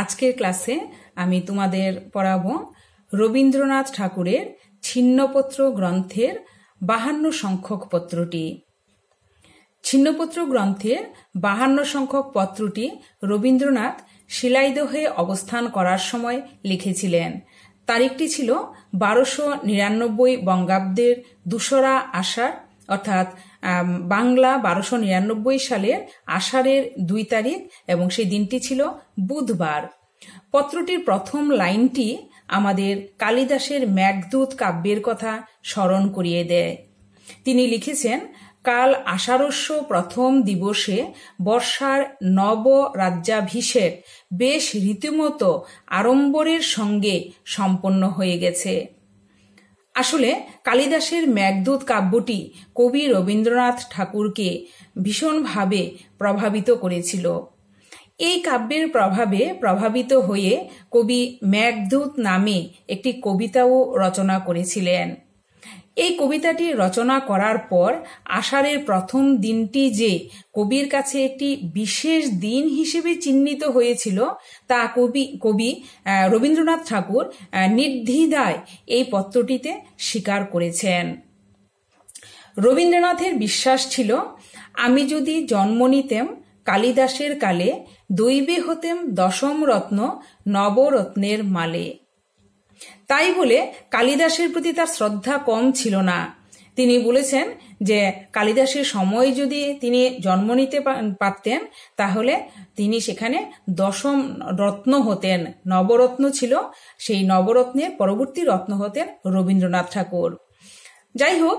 আজকের ক্লাসে আমি তোমাদের পড়াবো রবীন্দ্রনাথ ঠাকুরের ছিন্নপত্র গ্রন্থের 52 সংখ্যক পত্রটি। ছিন্নপত্র গ্রন্থের 52 সংখ্যক পত্রটি রবীন্দ্রনাথ শিলাইদহে অবস্থান করার সময় লিখেছিলেন। তারিখটি ছিল 1299 বঙ্গাব্দের 2রা আষাঢ়, অর্থাৎ বাংলা 1299 সালের আষাঢ়ের 2 তারিখ, এবং সেই দিনটি ছিল বুধবার। পত্রটির প্রথম লাইনটি আমাদের কালিদাসের মেঘদূত কাব্যের কথা স্মরণ করিয়ে দেয়। তিনি লিখেছেন, কাল আষাঢ়স্য প্রথম দিবসে বর্ষার নব রাজ্যাভিষেক বেশ রীতিমতো আড়ম্বরের সঙ্গে সম্পন্ন হয়ে গেছে। আসলে কালিদাসের মেঘদূত কাব্যটি কবি রবীন্দ্রনাথ ঠাকুরকে ভীষণভাবে প্রভাবিত করেছিল। এই কাব্যের প্রভাবে প্রভাবিত হয়ে কবি মেঘদূত নামে একটি কবিতাও রচনা করেছিলেন। এই কবিতাটি রচনা করার পর আষাঢ়ের প্রথম দিনটি যে কবির কাছে একটি বিশেষ দিন হিসেবে চিহ্নিত হয়েছিল তা কবি রবীন্দ্রনাথ ঠাকুর নির্দ্বিধায় এই পত্রটিতে স্বীকার করেছেন। রবীন্দ্রনাথের বিশ্বাস ছিল, আমি যদি জন্ম নিতেম কালিদাসের কালে, দৈবে হতেম দশম রত্ন নবরত্নের মালে। তাই বলে কালিদাসের প্রতি তার শ্রদ্ধা কম ছিল না। তিনি বলেছেন যে কালিদাসের সময় যদি তিনি জন্ম নিতে পারতেন তাহলে তিনি সেখানে দশম রত্ন হতেন। নবরত্ন ছিল, সেই নবরত্নের পরবর্তী রত্ন হতেন রবীন্দ্রনাথ ঠাকুর। যাই হোক,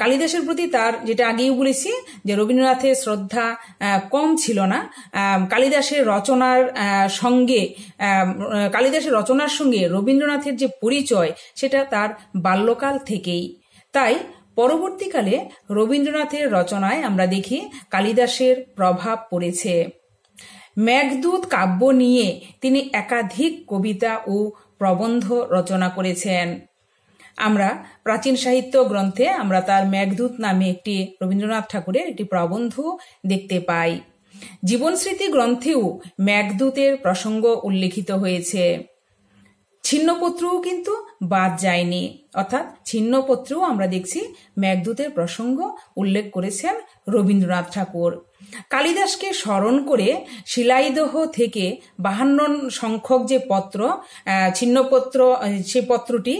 কালিদাসের প্রতি তার, যেটা আগেই বলেছি যে রবীন্দ্রনাথের শ্রদ্ধা কম ছিল না। কালিদাসের রচনার সঙ্গে রবীন্দ্রনাথের যে পরিচয় সেটা তার বাল্যকাল থেকেই। তাই পরবর্তীকালে রবীন্দ্রনাথের রচনায় আমরা দেখি কালিদাসের প্রভাব পড়েছে। মেঘদূত কাব্য নিয়ে তিনি একাধিক কবিতা ও প্রবন্ধ রচনা করেছেন। আমরা প্রাচীন সাহিত্য গ্রন্থে আমরা তার মেঘদূত নামে একটি রবীন্দ্রনাথ ঠাকুরের একটি প্রবন্ধ দেখতে পাই। জীবনস্মৃতি গ্রন্থেও মেঘদূতের প্রসঙ্গ উল্লেখিত হয়েছে। ছিন্নপত্রও কিন্তু বাদ যায়নি, অর্থাৎ ছিন্নপত্রও আমরা দেখছি মেঘদূতের প্রসঙ্গ উল্লেখ করেছেন রবীন্দ্রনাথ ঠাকুর। কালিদাসকে স্মরণ করে শিলাইদহ থেকে 52 সংখ্যক যে পত্র, ছিন্নপত্র, সে পত্রটি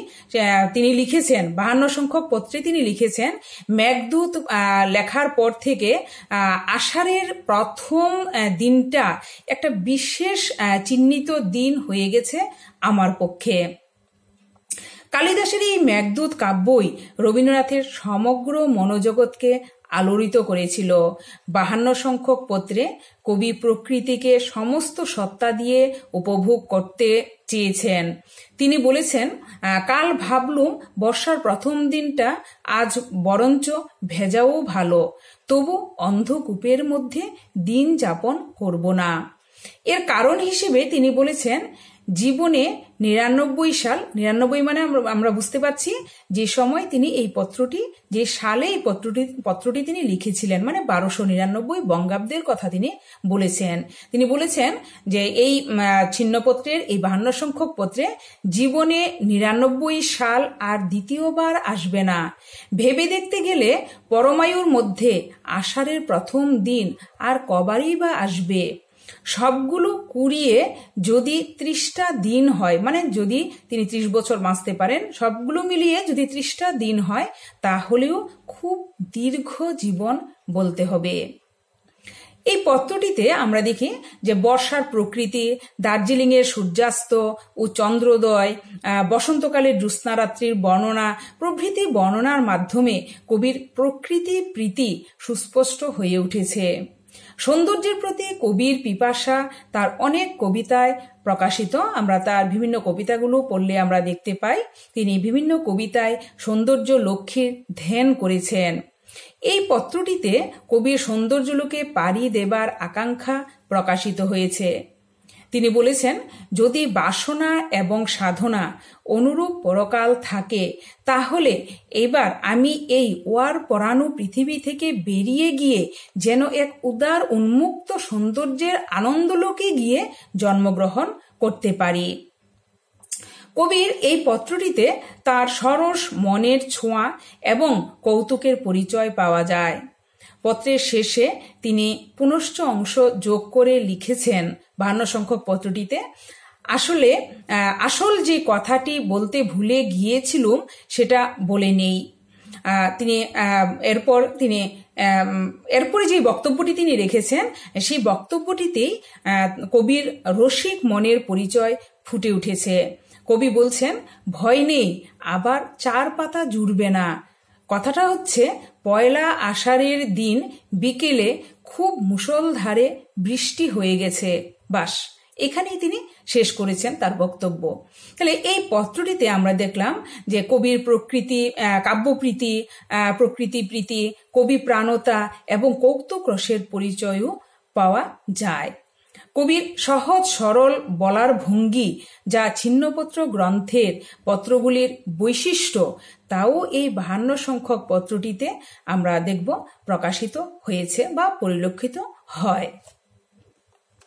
তিনি লিখেছেন। 52 সংখ্যক পত্রে তিনি লিখেছেন, মেঘদূত লেখার পর থেকে আষাঢ়ের প্রথম দিনটা একটা বিশেষ চিহ্নিত দিন হয়ে গেছে আমার পক্ষে। কালিদাসের এই মেঘদূত কাব্যই রবীন্দ্রনাথের সমগ্র মনোজগৎকে আলোড়িত করেছিল। 52 সংখ্যক পত্রে কবি প্রকৃতিকে সমস্ত সত্তা দিয়ে উপভোগ করতে চেয়েছেন। তিনি বলেছেন, কাল ভাবলুম বর্ষার প্রথম দিনটা আজ বরঞ্চ ভেজাও ভালো, তবু অন্ধকূপের মধ্যে দিন যাপন করব না। এর কারণ হিসেবে তিনি বলেছেন, জীবনে 99 সাল, 99 মানে আমরা বুঝতে পারছি যে সময় তিনি এই পত্রটি, যে সালে এই পত্রটি তিনি লিখেছিলেন, মানে 1299 বঙ্গাব্দের কথা তিনি বলেছেন। তিনি বলেছেন যে এই ছিন্নপত্রের এই 52 সংখ্যক পত্রে জীবনে 99 সাল আর দ্বিতীয়বার আসবে না। ভেবে দেখতে গেলে পরমায়ুর মধ্যে আষাঢ়ের প্রথম দিন আর কবারই বা আসবে। সবগুলো কুড়িয়ে যদি 30টা দিন হয়, মানে যদি তিনি 30 বছর বাঁচতে পারেন, সবগুলো মিলিয়ে যদি 30টা দিন হয়, তাহলেও খুব দীর্ঘ জীবন বলতে হবে। এই পত্রটিতে আমরা দেখি যে বর্ষার প্রকৃতি, দার্জিলিংয়ের সূর্যাস্ত ও চন্দ্রোদয়, বসন্তকালের জ্যোৎস্নারাত্রির বর্ণনা প্রভৃতি বর্ণনার মাধ্যমে কবির প্রকৃতি প্রীতি সুস্পষ্ট হয়ে উঠেছে। সৌন্দর্যের প্রতি কবির পিপাসা তার অনেক কবিতায় প্রকাশিত। আমরা তার বিভিন্ন কবিতাগুলো পড়লে আমরা দেখতে পাই তিনি বিভিন্ন কবিতায় সৌন্দর্য লক্ষ্মীর ধ্যান করেছেন। এই পত্রটিতে কবির সৌন্দর্যলোকে পাড়ি দেবার আকাঙ্ক্ষা প্রকাশিত হয়েছে। তিনি বলেছেন, যদি বাসনা এবং সাধনা অনুরূপ পরকাল থাকে তাহলে এবার আমি এই ওয়ার পরাণু পৃথিবী থেকে বেরিয়ে গিয়ে যেন এক উদার উন্মুক্ত সৌন্দর্যের আনন্দলোকে গিয়ে জন্মগ্রহণ করতে পারি। কবির এই পত্রটিতে তার সরস মনের ছোঁয়া এবং কৌতুকের পরিচয় পাওয়া যায়। পত্রের শেষে তিনি পুনশ্চ অংশ যোগ করে লিখেছেন 52 সংখ্যক পত্রটিতে, আসল যে কথাটি বলতে ভুলে গিয়েছিলুম সেটা বলে নেই। এরপরে যে বক্তব্যটি তিনি রেখেছেন সেই বক্তব্যটিতেই কবির রসিক মনের পরিচয় ফুটে উঠেছে। কবি বলছেন, ভয় নেই, আবার 4 পাতা জুড়বে না। কথাটা হচ্ছে, পয়লা আষাঢ়ের দিন বিকেলে খুব মুষলধারে বৃষ্টি হয়ে গেছে। বাস, এখানেই তিনি শেষ করেছেন তার বক্তব্য। তাহলে এই পত্রটিতে আমরা দেখলাম যে কবির কাব্যপ্রীতি, প্রকৃতিপ্রীতি, কবি প্রাণতা এবং কৌতুক রসের পরিচয়ও পাওয়া যায়। কবির সহজ সরল বলার ভঙ্গি, যা ছিন্নপত্র গ্রন্থের পত্রগুলির বৈশিষ্ট্য, তাও এই 52 সংখ্যক পত্রটিতে আমরা দেখব প্রকাশিত হয়েছে বা পরিলক্ষিত হয়।